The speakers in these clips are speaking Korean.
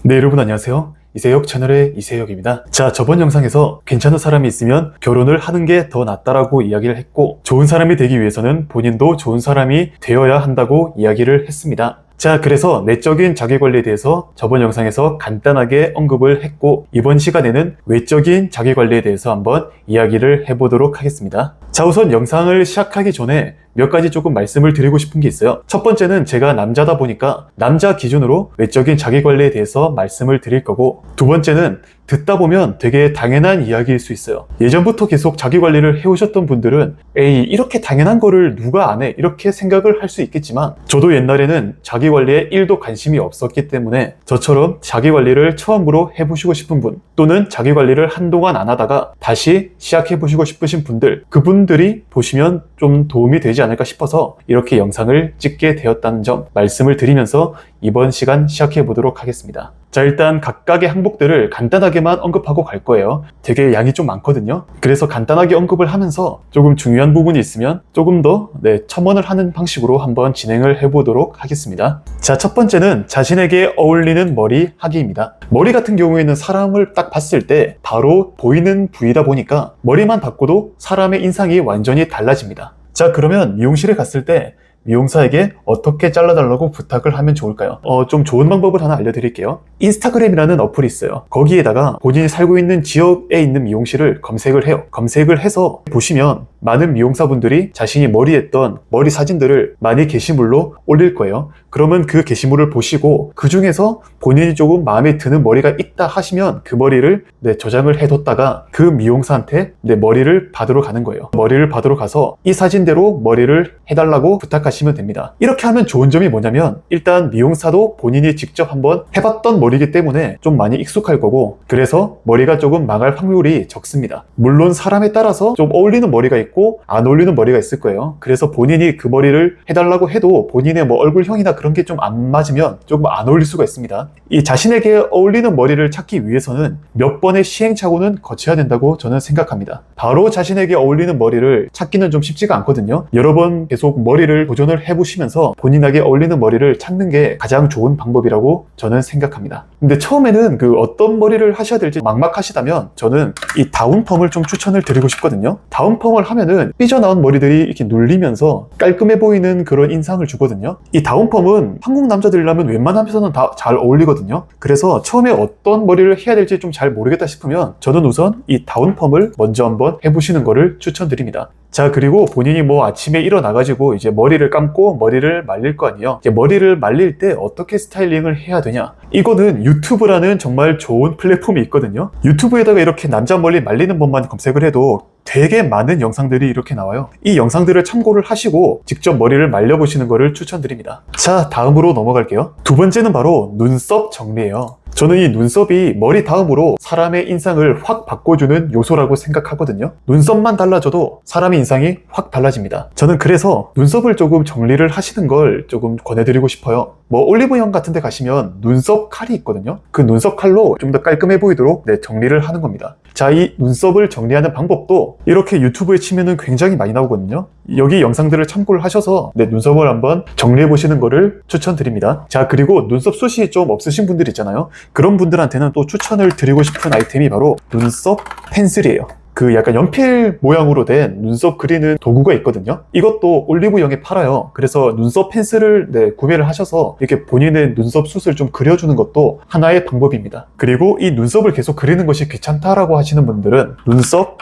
네, 여러분 안녕하세요. 이세혁 채널의 이세혁입니다. 자, 저번 영상에서 괜찮은 사람이 있으면 결혼을 하는 게 더 낫다라고 이야기를 했고, 좋은 사람이 되기 위해서는 본인도 좋은 사람이 되어야 한다고 이야기를 했습니다. 자, 그래서 내적인 자기관리에 대해서 저번 영상에서 간단하게 언급을 했고, 이번 시간에는 외적인 자기관리에 대해서 한번 이야기를 해보도록 하겠습니다. 자, 우선 영상을 시작하기 전에 몇 가지 조금 말씀을 드리고 싶은 게 있어요. 첫 번째는 제가 남자다 보니까 남자 기준으로 외적인 자기관리에 대해서 말씀을 드릴 거고, 두 번째는 듣다 보면 되게 당연한 이야기일 수 있어요. 예전부터 계속 자기관리를 해오셨던 분들은 에이, 이렇게 당연한 거를 누가 안 해? 이렇게 생각을 할 수 있겠지만, 저도 옛날에는 자기관리에 1도 관심이 없었기 때문에 저처럼 자기관리를 처음으로 해보시고 싶은 분, 또는 자기관리를 한동안 안 하다가 다시 시작해보시고 싶으신 분들, 그분들이 보시면 좀 도움이 되지 않을까 싶어서 이렇게 영상을 찍게 되었다는 점 말씀을 드리면서 이번 시간 시작해 보도록 하겠습니다. 자, 일단 각각의 항목들을 간단하게만 언급하고 갈 거예요. 되게 양이 좀 많거든요. 그래서 간단하게 언급을 하면서 조금 중요한 부분이 있으면 조금 더 첨언을 하는 방식으로 한번 진행을 해보도록 하겠습니다. 자, 첫 번째는 자신에게 어울리는 머리 하기입니다. 머리 같은 경우에는 사람을 딱 봤을 때 바로 보이는 부위다 보니까 머리만 바꿔도 사람의 인상이 완전히 달라집니다. 자, 그러면 미용실에 갔을 때 미용사에게 어떻게 잘라달라고 부탁을 하면 좋을까요? 좀 좋은 방법을 하나 알려드릴게요. 인스타그램이라는 어플이 있어요. 거기에다가 본인이 살고 있는 지역에 있는 미용실을 검색을 해요. 검색을 해서 보시면 많은 미용사분들이 자신이 머리했던 머리 사진들을 많이 게시물로 올릴 거예요. 그러면 그 게시물을 보시고 그 중에서 본인이 조금 마음에 드는 머리가 있다 하시면 그 머리를 저장을 해뒀다가 그 미용사한테 머리를 받으러 가는 거예요. 머리를 받으러 가서 이 사진대로 머리를 해달라고 부탁하시면 됩니다. 이렇게 하면 좋은 점이 뭐냐면, 일단 미용사도 본인이 직접 한번 해봤던 머리이기 때문에 좀 많이 익숙할 거고, 그래서 머리가 조금 망할 확률이 적습니다. 물론 사람에 따라서 좀 어울리는 머리가 있고 안 어울리는 머리가 있을 거예요. 그래서 본인이 그 머리를 해달라고 해도 본인의 얼굴형이나 그런 게 좀 안 맞으면 조금 안 어울릴 수가 있습니다. 이 자신에게 어울리는 머리를 찾기 위해서는 몇 번의 시행착오는 거쳐야 된다고 저는 생각합니다. 바로 자신에게 어울리는 머리를 찾기는 좀 쉽지가 않거든요. 여러 번 계속 머리를 도전을 해보시면서 본인에게 어울리는 머리를 찾는 게 가장 좋은 방법이라고 저는 생각합니다. 근데 처음에는 어떤 머리를 하셔야 될지 막막하시다면 저는 이 다운펌을 좀 추천을 드리고 싶거든요. 다운펌을 하면은 삐져나온 머리들이 이렇게 눌리면서 깔끔해 보이는 그런 인상을 주거든요. 이 다운펌은 한국 남자들이라면 웬만하면서는 다 잘 어울리거든요. 그래서 처음에 어떤 머리를 해야 될지 좀 잘 모르겠다 싶으면 저는 우선 이 다운펌을 먼저 한번 해보시는 거를 추천드립니다. 자, 그리고 본인이 아침에 일어나가지고 이제 머리를 감고 머리를 말릴 거 아니에요. 이제 머리를 말릴 때 어떻게 스타일링을 해야 되냐? 이거는 유튜브라는 정말 좋은 플랫폼이 있거든요. 유튜브에다가 이렇게 남자 머리 말리는 법만 검색을 해도 되게 많은 영상들이 이렇게 나와요. 이 영상들을 참고를 하시고 직접 머리를 말려보시는 거를 추천드립니다. 자, 다음으로 넘어갈게요. 두 번째는 바로 눈썹 정리예요. 저는 이 눈썹이 머리 다음으로 사람의 인상을 확 바꿔주는 요소라고 생각하거든요. 눈썹만 달라져도 사람의 인상이 확 달라집니다. 저는 그래서 눈썹을 조금 정리를 하시는 걸 조금 권해드리고 싶어요. 올리브영 같은 데 가시면 눈썹 칼이 있거든요. 그 눈썹 칼로 좀 더 깔끔해 보이도록 정리를 하는 겁니다. 자, 이 눈썹을 정리하는 방법도 이렇게 유튜브에 치면은 굉장히 많이 나오거든요. 여기 영상들을 참고를 하셔서 눈썹을 한번 정리해 보시는 거를 추천드립니다. 자, 그리고 눈썹 숱이 좀 없으신 분들 있잖아요. 그런 분들한테는 또 추천을 드리고 싶은 아이템이 바로 눈썹 펜슬이에요. 약간 연필 모양으로 된 눈썹 그리는 도구가 있거든요. 이것도 올리브영에 팔아요. 그래서 눈썹 펜슬을 구매를 하셔서 이렇게 본인의 눈썹 숱을 좀 그려주는 것도 하나의 방법입니다. 그리고 이 눈썹을 계속 그리는 것이 귀찮다라고 하시는 분들은 눈썹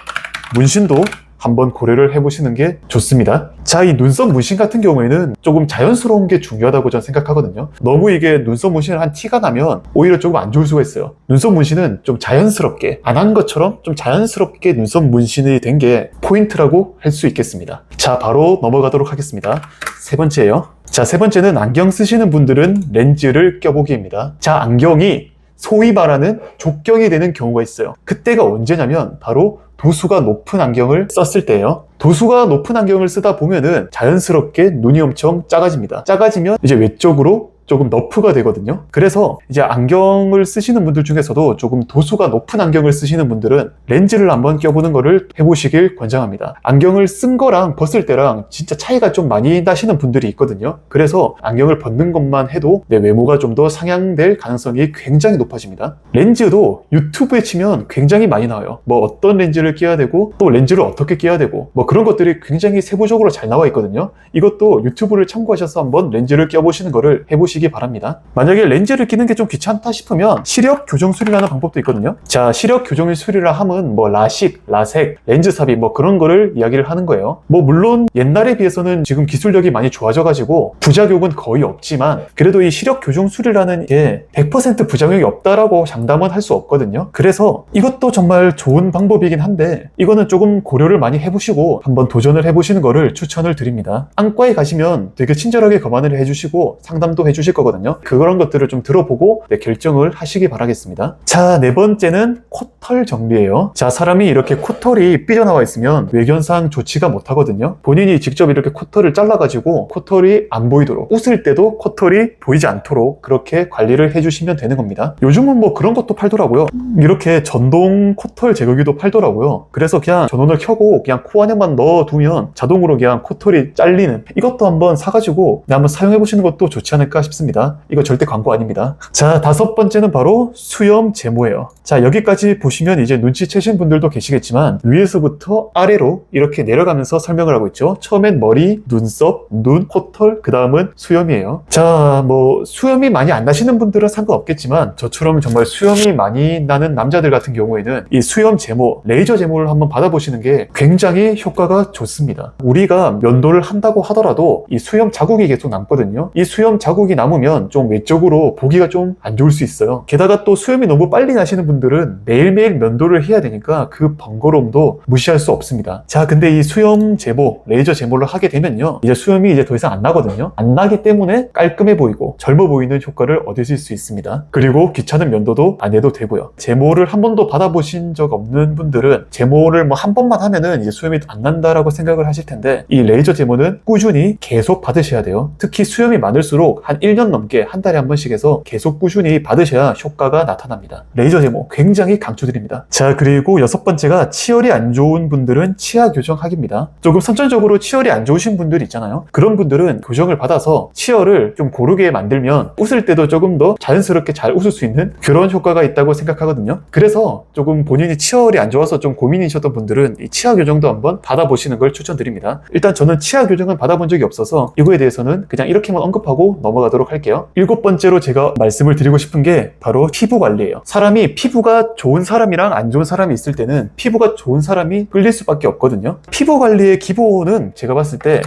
문신도 한번 고려를 해보시는 게 좋습니다. 자, 이 눈썹 문신 같은 경우에는 조금 자연스러운 게 중요하다고 저는 생각하거든요. 너무 이게 눈썹 문신을 한 티가 나면 오히려 조금 안 좋을 수가 있어요. 눈썹 문신은 좀 자연스럽게, 안 한 것처럼 좀 자연스럽게 눈썹 문신이 된 게 포인트라고 할 수 있겠습니다. 자, 바로 넘어가도록 하겠습니다. 세 번째예요. 자, 세 번째는 안경 쓰시는 분들은 렌즈를 껴보기입니다. 자, 안경이 소위 말하는 족경이 되는 경우가 있어요. 그때가 언제냐면 바로 도수가 높은 안경을 썼을 때예요. 도수가 높은 안경을 쓰다 보면은 자연스럽게 눈이 엄청 작아집니다. 작아지면 이제 외적으로 조금 너프가 되거든요. 그래서 이제 안경을 쓰시는 분들 중에서도 조금 도수가 높은 안경을 쓰시는 분들은 렌즈를 한번 껴보는 거를 해보시길 권장합니다. 안경을 쓴 거랑 벗을 때랑 진짜 차이가 좀 많이 나시는 분들이 있거든요. 그래서 안경을 벗는 것만 해도 내 외모가 좀 더 상향될 가능성이 굉장히 높아집니다. 렌즈도 유튜브에 치면 굉장히 많이 나와요. 뭐 어떤 렌즈를 껴야 되고 또 렌즈를 어떻게 껴야 되고 뭐 그런 것들이 굉장히 세부적으로 잘 나와 있거든요. 이것도 유튜브를 참고하셔서 한번 렌즈를 껴보시는 거를 해보시기 바랍니다. 만약에 렌즈를 끼는 게 좀 귀찮다 싶으면 시력 교정 수리라는 방법도 있거든요. 자, 시력 교정 수리라 함은 뭐 라식, 라섹, 렌즈 삽입 뭐 그런 거를 이야기를 하는 거예요. 뭐 물론 옛날에 비해서는 지금 기술력이 많이 좋아져가지고 부작용은 거의 없지만 그래도 이 시력 교정 수리라는 게 100% 부작용이 없다라고 장담은 할 수 없거든요. 그래서 이것도 정말 좋은 방법이긴 한데 이거는 조금 고려를 많이 해보시고 한번 도전을 해보시는 거를 추천을 드립니다. 안과에 가시면 되게 친절하게 검안을 해주시고 상담도 해주실 거거든요. 그런 것들을 좀 들어보고 결정을 하시기 바라겠습니다. 자, 네 번째는 코털 정리예요. 자, 사람이 이렇게 코털이 삐져나와 있으면 외견상 좋지가 못하거든요. 본인이 직접 이렇게 코털을 잘라가지고 코털이 안 보이도록, 웃을 때도 코털이 보이지 않도록 그렇게 관리를 해주시면 되는 겁니다. 요즘은 뭐 그런 것도 팔더라고요. 이렇게 전동 코털 제거기도 팔더라고요. 그래서 그냥 전원을 켜고 그냥 코 안에만 넣어두면 자동으로 그냥 코털이 잘리는, 이것도 한번 사가지고 한번 사용해보시는 것도 좋지 않을까 싶습니다. 이거 절대 광고 아닙니다. 자, 다섯 번째는 바로 수염 제모예요. 자, 여기까지 보시면 이제 눈치채신 분들도 계시겠지만 위에서부터 아래로 이렇게 내려가면서 설명을 하고 있죠. 처음엔 머리, 눈썹, 눈, 코털, 그 다음은 수염이에요. 자, 뭐 수염이 많이 안 나시는 분들은 상관없겠지만 저처럼 정말 수염이 많이 나는 남자들 같은 경우에는 이 수염 제모, 레이저 제모를 한번 받아보시는 게 굉장히 효과가 좋습니다. 우리가 면도를 한다고 하더라도 이 수염 자국이 계속 남거든요. 이 수염 자국이 남으면 좀 외적으로 보기가 좀 안 좋을 수 있어요. 게다가 또 수염이 너무 빨리 나시는 분들은 매일매일 면도를 해야 되니까 그 번거로움도 무시할 수 없습니다. 자, 근데 이 수염 제모, 레이저 제모를 하게 되면요, 이제 수염이 이제 더 이상 안 나거든요. 안 나기 때문에 깔끔해 보이고 젊어 보이는 효과를 얻으실 수 있습니다. 그리고 귀찮은 면도도 안 해도 되고요. 제모를 한 번도 받아보신 적 없는 분들은 제모를 뭐 한 번만 하면은 이제 수염이 안 난다라고 생각을 하실 텐데 이 레이저 제모는 꾸준히 계속 받으셔야 돼요. 특히 수염이 많을수록 한 1년 넘게 한 달에 한 번씩 해서 계속 꾸준히 받으셔야 효과가 나타납니다. 레이저 제모 굉장히 강추드립니다. 자, 그리고 여섯 번째가 치열이 안 좋은 분들은 치아 교정하기입니다. 조금 선천적으로 치열이 안 좋으신 분들 있잖아요. 그런 분들은 교정을 받아서 치열을 좀 고르게 만들면 웃을 때도 조금 더 자연스럽게 잘 웃을 수 있는 그런 효과가 있다고 생각하거든요. 그래서 조금 본인이 치열이 안 좋아서 좀 고민이셨던 분들은 이 치아 교정도 한번 받아보시는 걸 추천드립니다. 일단 저는 치아 교정은 받아본 적이 없어서 이거에 대해서는 그냥 이렇게만 언급하고 넘어가도록 할게요. 일곱 번째로 제가 말씀을 드리고 싶은 게 바로 피부 관리예요. 사람이 피부가 좋은 사람이랑 안 좋은 사람이 있을 때는 피부가 좋은 사람이 끌릴 수밖에 없거든요. 피부 관리의 기본은 제가 봤을 때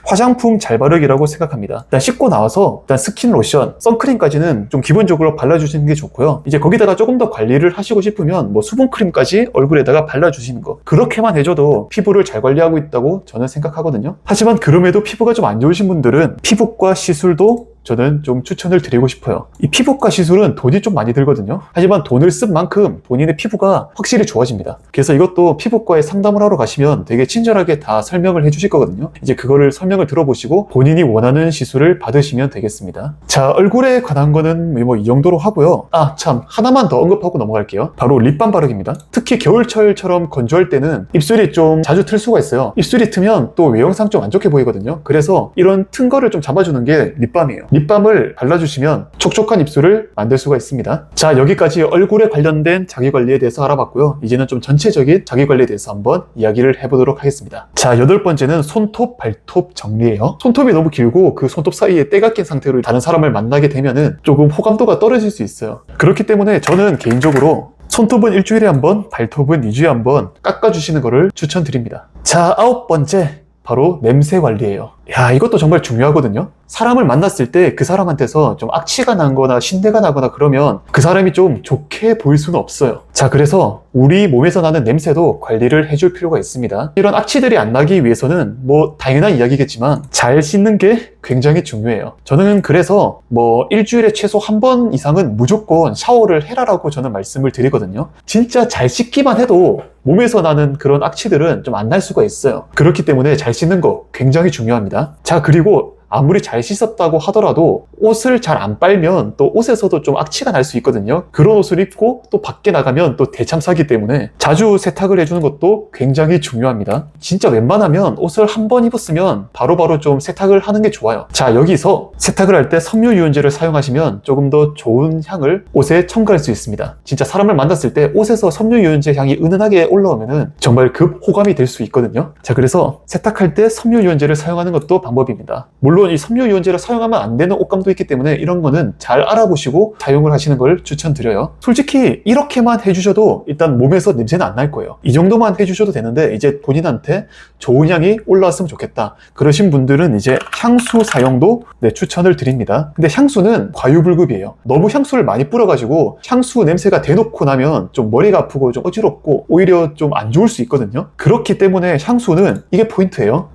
화장품 잘 바르기라고 생각합니다. 일단 씻고 나와서 일단 스킨 로션, 선크림까지는 좀 기본적으로 발라주시는 게 좋고요. 이제 거기다가 조금 더 관리를 하시고 싶으면 뭐 수분크림까지 얼굴에다가 발라주시는 거, 그렇게만 해줘도 피부를 잘 관리하고 있다고 저는 생각하거든요. 하지만 그럼에도 피부가 좀 안 좋으신 분들은 피부과 시술도 저는 좀 추천을 드리고 싶어요. 이 피부과 시술은 돈이 좀 많이 들거든요. 하지만 돈을 쓴 만큼 본인의 피부가 확실히 좋아집니다. 그래서 이것도 피부과에 상담을 하러 가시면 되게 친절하게 다 설명을 해주실 거거든요. 이제 그거를 설명을 들어보시고 본인이 원하는 시술을 받으시면 되겠습니다. 자, 얼굴에 관한 거는 뭐 이 정도로 하고요. 아, 참, 하나만 더 언급하고 넘어갈게요. 바로 립밤 바르기입니다. 특히 겨울철처럼 건조할 때는 입술이 좀 자주 틀 수가 있어요. 입술이 트면 또 외형상 좀 안 좋게 보이거든요. 그래서 이런 튼 거를 좀 잡아주는 게 립밤이에요. 립밤을 발라주시면 촉촉한 입술을 만들 수가 있습니다. 자, 여기까지 얼굴에 관련된 자기관리에 대해서 알아봤고요. 이제는 좀 전체적인 자기관리에 대해서 한번 이야기를 해보도록 하겠습니다. 자, 여덟 번째는 손톱, 발톱 정리예요. 손톱이 너무 길고 그 손톱 사이에 때가 낀 상태로 다른 사람을 만나게 되면은 조금 호감도가 떨어질 수 있어요. 그렇기 때문에 저는 개인적으로 손톱은 일주일에 한 번, 발톱은 2주에 한 번 깎아주시는 것을 추천드립니다. 자, 아홉 번째, 바로 냄새 관리예요. 야, 이것도 정말 중요하거든요. 사람을 만났을 때 그 사람한테서 좀 악취가 나거나 신내가 나거나 그러면 그 사람이 좀 좋게 보일 수는 없어요. 자, 그래서 우리 몸에서 나는 냄새도 관리를 해줄 필요가 있습니다. 이런 악취들이 안 나기 위해서는 뭐 당연한 이야기겠지만 잘 씻는 게 굉장히 중요해요. 저는 그래서 뭐 일주일에 최소 한 번 이상은 무조건 샤워를 해라라고 저는 말씀을 드리거든요. 진짜 잘 씻기만 해도 몸에서 나는 그런 악취들은 좀 안 날 수가 있어요. 그렇기 때문에 잘 씻는 거 굉장히 중요합니다. 자, 그리고 아무리 잘 씻었다고 하더라도 옷을 잘 안 빨면 또 옷에서도 좀 악취가 날 수 있거든요. 그런 옷을 입고 또 밖에 나가면 또 대참사기 때문에 자주 세탁을 해주는 것도 굉장히 중요합니다. 진짜 웬만하면 옷을 한 번 입었으면 바로바로 좀 세탁을 하는 게 좋아요. 자, 여기서 세탁을 할 때 섬유유연제를 사용하시면 조금 더 좋은 향을 옷에 첨가할 수 있습니다. 진짜 사람을 만났을 때 옷에서 섬유유연제 향이 은은하게 올라오면은 정말 급 호감이 될 수 있거든요. 자, 그래서 세탁할 때 섬유유연제를 사용하는 것도 방법입니다. 물론 이 섬유유연제를 사용하면 안 되는 옷감도 있기 때문에 이런 거는 잘 알아보시고 사용을 하시는 걸 추천드려요. 솔직히 이렇게만 해주셔도 일단 몸에서 냄새는 안 날 거예요. 이 정도만 해주셔도 되는데 이제 본인한테 좋은 향이 올라왔으면 좋겠다 그러신 분들은 이제 향수 사용도 추천을 드립니다. 근데 향수는 과유불급이에요. 너무 향수를 많이 뿌려가지고 향수 냄새가 대놓고 나면 좀 머리가 아프고 좀 어지럽고 오히려 좀 안 좋을 수 있거든요. 그렇기 때문에 향수는 이게 포인트예요.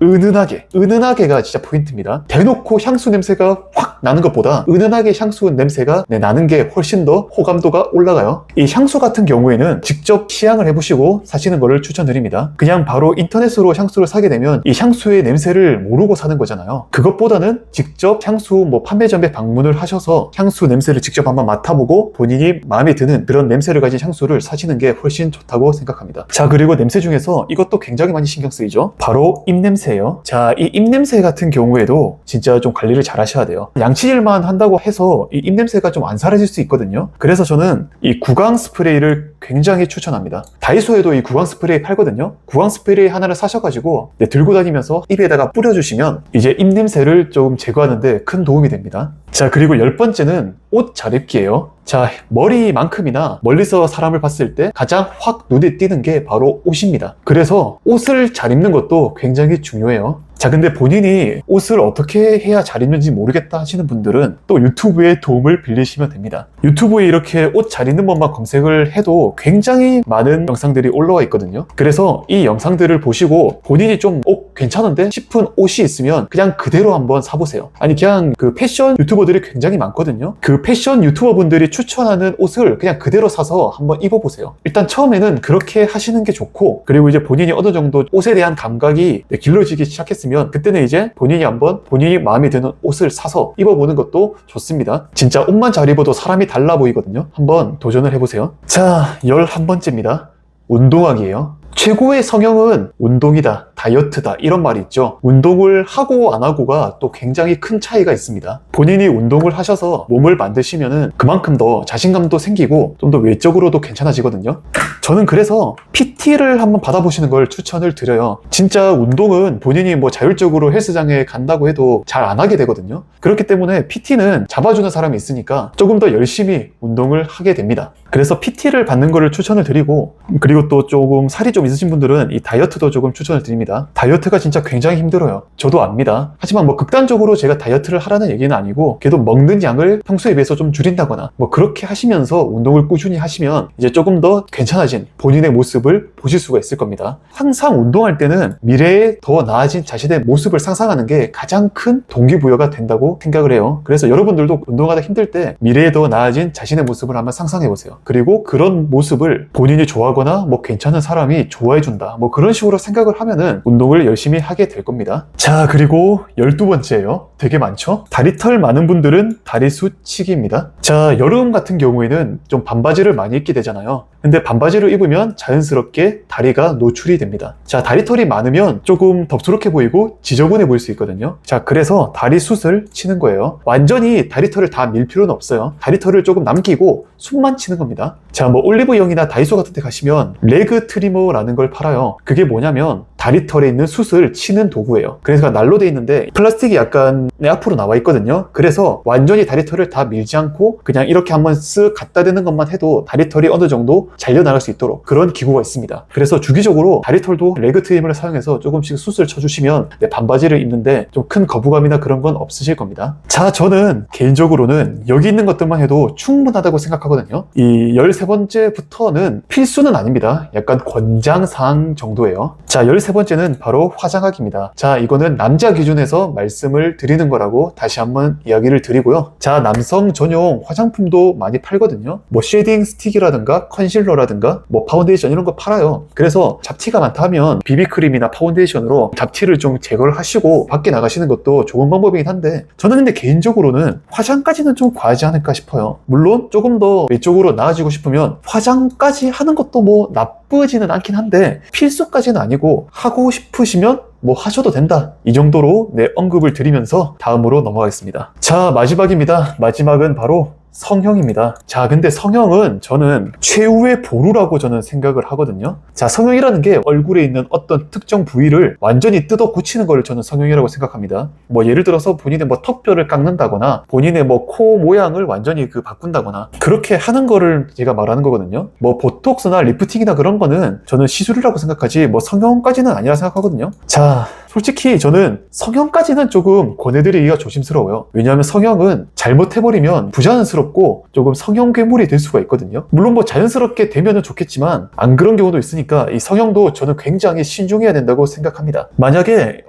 은은하게가 진짜 포인트입니다. 대놓고 향수 냄새가 확 나는 것보다 은은하게 향수 냄새가 나는 게 훨씬 더 호감도가 올라가요. 이 향수 같은 경우에는 직접 시향을 해보시고 사시는 거를 추천드립니다. 그냥 바로 인터넷으로 향수를 사게 되면 이 향수의 냄새를 모르고 사는 거잖아요. 그것보다는 직접 향수 판매점에 방문을 하셔서 향수 냄새를 직접 한번 맡아보고 본인이 마음에 드는 그런 냄새를 가진 향수를 사시는 게 훨씬 좋다고 생각합니다. 자, 그리고 냄새 중에서 이것도 굉장히 많이 신경 쓰이죠. 바로 입냄새예요. 자, 이 입냄새 같은 경우에도 진짜 좀 관리를 잘 하셔야 돼요. 양치질만 한다고 해서 이 입냄새가 좀 안 사라질 수 있거든요. 그래서 저는 이 구강 스프레이를 굉장히 추천합니다. 다이소에도 이 구강 스프레이 팔거든요. 구강 스프레이 하나를 사셔가지고 들고 다니면서 입에다가 뿌려주시면 이제 입냄새를 좀 제거하는데 큰 도움이 됩니다. 자, 그리고 10번째는 옷 잘 입기예요. 자, 머리만큼이나 멀리서 사람을 봤을 때 가장 확 눈에 띄는 게 바로 옷입니다. 그래서 옷을 잘 입는 것도 굉장히 중요해요. 자, 근데 본인이 옷을 어떻게 해야 잘 입는지 모르겠다 하시는 분들은 또 유튜브의 도움을 빌리시면 됩니다. 유튜브에 이렇게 옷 잘 입는 법만 검색을 해도 굉장히 많은 영상들이 올라와 있거든요. 그래서 이 영상들을 보시고 본인이 좀 괜찮은데 싶은 옷이 있으면 그냥 그대로 한번 사보세요. 아니, 그냥 그 패션 유튜버들이 굉장히 많거든요. 그 패션 유튜버분들이 추천하는 옷을 그냥 그대로 사서 한번 입어보세요. 일단 처음에는 그렇게 하시는 게 좋고, 그리고 이제 본인이 어느 정도 옷에 대한 감각이 길러지기 시작했으면 그때는 이제 본인이 한번 본인이 마음에 드는 옷을 사서 입어보는 것도 좋습니다. 진짜 옷만 잘 입어도 사람이 달라 보이거든요. 한번 도전을 해보세요. 자, 11번째입니다. 운동하기예요. 최고의 성형은 운동이다, 다이어트다 이런 말이 있죠. 운동을 하고 안 하고가 또 굉장히 큰 차이가 있습니다. 본인이 운동을 하셔서 몸을 만드시면은 그만큼 더 자신감도 생기고 좀 더 외적으로도 괜찮아지거든요. 저는 그래서 PT를 한번 받아보시는 걸 추천을 드려요. 진짜 운동은 본인이 자율적으로 헬스장에 간다고 해도 잘 안 하게 되거든요. 그렇기 때문에 PT는 잡아주는 사람이 있으니까 조금 더 열심히 운동을 하게 됩니다. 그래서 PT를 받는 거를 추천을 드리고, 그리고 또 조금 살이 좀 있으신 분들은 이 다이어트도 조금 추천을 드립니다. 다이어트가 진짜 굉장히 힘들어요. 저도 압니다. 하지만 극단적으로 제가 다이어트를 하라는 얘기는 아니고, 그래도 먹는 양을 평소에 비해서 좀 줄인다거나 그렇게 하시면서 운동을 꾸준히 하시면 이제 조금 더 괜찮아진 본인의 모습을 보실 수가 있을 겁니다. 항상 운동할 때는 미래에 더 나아진 자신의 모습을 상상하는 게 가장 큰 동기부여가 된다고 생각을 해요. 그래서 여러분들도 운동하다 힘들 때 미래에 더 나아진 자신의 모습을 한번 상상해 보세요. 그리고 그런 모습을 본인이 좋아하거나 괜찮은 사람이 좋아해준다 그런 식으로 생각을 하면은 운동을 열심히 하게 될 겁니다. 자, 그리고 12번째예요. 되게 많죠? 다리털 많은 분들은 다리숱 치기입니다. 자, 여름 같은 경우에는 좀 반바지를 많이 입게 되잖아요. 근데 반바지를 입으면 자연스럽게 다리가 노출이 됩니다. 자, 다리털이 많으면 조금 덥수룩해 보이고 지저분해 보일 수 있거든요. 자, 그래서 다리숱을 치는 거예요. 완전히 다리털을 다 밀 필요는 없어요. 다리털을 조금 남기고 숱만 치는 겁니다. 자, 올리브영이나 다이소 같은 데 가시면 레그 트리머라는 걸 팔아요. 그게 뭐냐면 다리털에 있는 숱을 치는 도구예요. 그래서 난로 돼 있는데 플라스틱이 약간 앞으로 나와 있거든요. 그래서 완전히 다리털을 다 밀지 않고 그냥 이렇게 한번 쓱 갖다 대는 것만 해도 다리털이 어느 정도 잘려나갈 수 있도록 그런 기구가 있습니다. 그래서 주기적으로 다리털도 레그 트리머를 사용해서 조금씩 숱을 쳐주시면 반바지를 입는데 좀 큰 거부감이나 그런 건 없으실 겁니다. 자, 저는 개인적으로는 여기 있는 것들만 해도 충분하다고 생각하거든요. 이 13번째부터는 필수는 아닙니다. 약간 권장사항 정도예요. 자, 13번째 세 번째는 바로 화장학입니다. 자, 이거는 남자 기준에서 말씀을 드리는 거라고 다시 한번 이야기를 드리고요. 자, 남성 전용 화장품도 많이 팔거든요. 뭐 쉐딩 스틱이라든가 컨실러라든가 뭐 파운데이션 이런 거 팔아요. 그래서 잡티가 많다 하면 비비크림이나 파운데이션으로 잡티를 좀 제거를 하시고 밖에 나가시는 것도 좋은 방법이긴 한데, 저는 근데 개인적으로는 화장까지는 좀 과하지 않을까 싶어요. 물론 조금 더 외적으로 나아지고 싶으면 화장까지 하는 것도 뭐 나쁘지는 않긴 한데 필수까지는 아니고, 하고 싶으시면 뭐 하셔도 된다, 이 정도로 언급을 드리면서 다음으로 넘어가겠습니다. 자, 마지막입니다. 마지막은 바로 성형입니다. 자, 근데 성형은 저는 최후의 보루라고 저는 생각을 하거든요. 자, 성형이라는 게 얼굴에 있는 어떤 특정 부위를 완전히 뜯어 고치는 걸 저는 성형이라고 생각합니다. 뭐 예를 들어서 본인의 뭐 턱뼈를 깎는다거나 본인의 뭐 코 모양을 완전히 바꾼다거나 그렇게 하는 거를 제가 말하는 거거든요. 뭐 보톡스나 리프팅이나 그런 거는 저는 시술이라고 생각하지 뭐 성형까지는 아니라 생각하거든요. 자, 솔직히 저는 성형까지는 조금 권해드리기가 조심스러워요. 왜냐하면 성형은 잘못해버리면 부자연스럽고 조금 성형 괴물이 될 수가 있거든요. 물론 뭐 자연스럽게 되면은 좋겠지만 안 그런 경우도 있으니까 이 성형도 저는 굉장히 신중해야 된다고 생각합니다. 만약에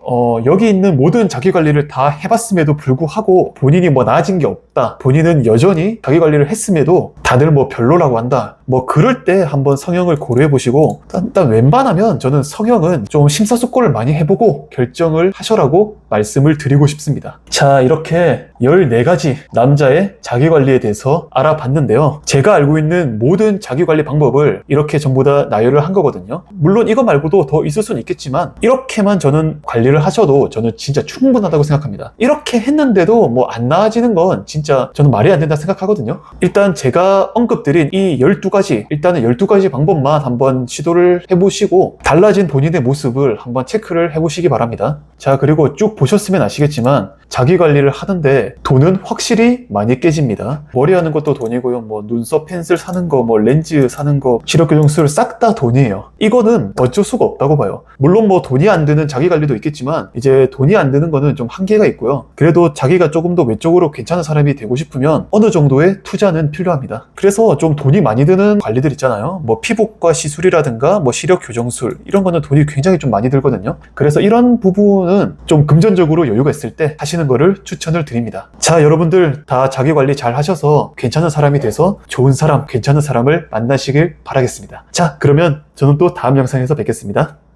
여기 있는 모든 자기관리를 다 해봤음에도 불구하고 본인이 뭐 나아진 게 없다, 본인은 여전히 자기관리를 했음에도 다들 뭐 별로라고 한다, 뭐 그럴 때 한번 성형을 고려해보시고, 일단 웬만하면 저는 성형은 좀 심사숙고를 많이 해보고 결정을 하셔라고 말씀을 드리고 싶습니다. 자, 이렇게 14가지 남자의 자기관리에 대해서 알아봤는데요. 제가 알고 있는 모든 자기관리 방법을 이렇게 전부 다 나열을 한 거거든요. 물론 이거 말고도 더 있을 수는 있겠지만 이렇게만 저는 관리를 하셔도 저는 진짜 충분하다고 생각합니다. 이렇게 했는데도 뭐 안 나아지는 건 진짜 저는 말이 안 된다 생각하거든요. 일단 제가 언급드린 이 12가지, 일단은 12가지 방법만 한번 시도를 해보시고 달라진 본인의 모습을 한번 체크를 해보시기 바랍니다. 자, 그리고 쭉 보셨으면 아시겠지만 자기관리를 하는데 돈은 확실히 많이 깨집니다. 머리하는 것도 돈이고요, 뭐 눈썹 펜슬 사는 거, 뭐 렌즈 사는 거, 시력교정술 싹 다 돈이에요. 이거는 어쩔 수가 없다고 봐요. 물론 뭐 돈이 안 드는 자기관리도 있겠지만 이제 돈이 안 드는 거는 좀 한계가 있고요. 그래도 자기가 조금 더 외적으로 괜찮은 사람이 되고 싶으면 어느 정도의 투자는 필요합니다. 그래서 좀 돈이 많이 드는 관리들 있잖아요. 뭐 피부과 시술이라든가 뭐 시력교정술, 이런 거는 돈이 굉장히 좀 많이 들거든요. 그래서 이런 부분은 좀 금전적으로 여유가 있을 때 하시는 거를 추천을 드립니다. 자, 여러분들 다 자기관리 잘 하셔서 괜찮은 사람이 돼서 좋은 사람, 괜찮은 사람을 만나시길 바라겠습니다. 자, 그러면 저는 또 다음 영상에서 뵙겠습니다.